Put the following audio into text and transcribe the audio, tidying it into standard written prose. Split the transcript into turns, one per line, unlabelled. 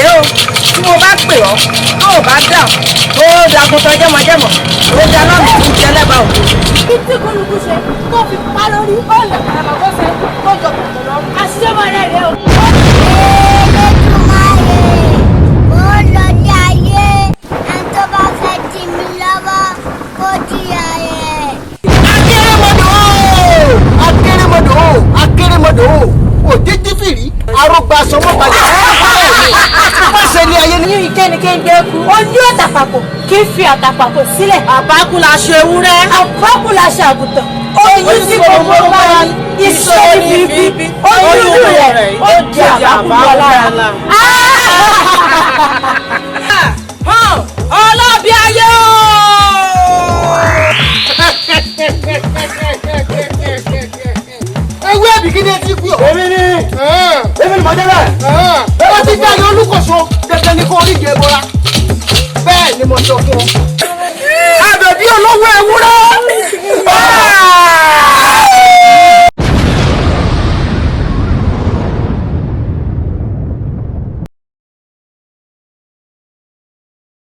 rèé o tí mo bá pè ọ́ tó o bá dà ó dàgùntàn jẹ́mọ̀jẹ́mọ̀ ó dá lọ́nà tó jẹ́ lẹ́bàá òkú.
kí tí kúlùkù ṣe tó fi pa lórí ó lè kàràmọ́ ṣe tó jọ kòtò lọ. àṣìṣe máa rẹ̀ rẹ̀ o.
akérèmọdò òtítí fìrí arúgbó asọmọbalẹ pàṣẹ ní ayé ní
ìkénikẹ́ńdé kú ó ní àtàpàpọ̀ kí n fi àtàpàpọ̀ sílẹ̀.
àbákú la ṣe ewúrẹ́.
àbákú la ṣe àgùntàn. oyún tí gbogbo bá ní iṣẹ́ bíbí oyún rẹ̀ ó di àbákú lára.
ọlọ́bí ayé o.
ewé àbíkíní etí kú yọ.
èmi ni mo jẹ́ bẹ́ẹ̀.
ẹ bá ti gbé ayé olúkòso dandan ní kó oríje bọ́ra bẹ́ẹ̀ ni mo sọ fún ọ. àbẹ̀bí olówó ewúrẹ́.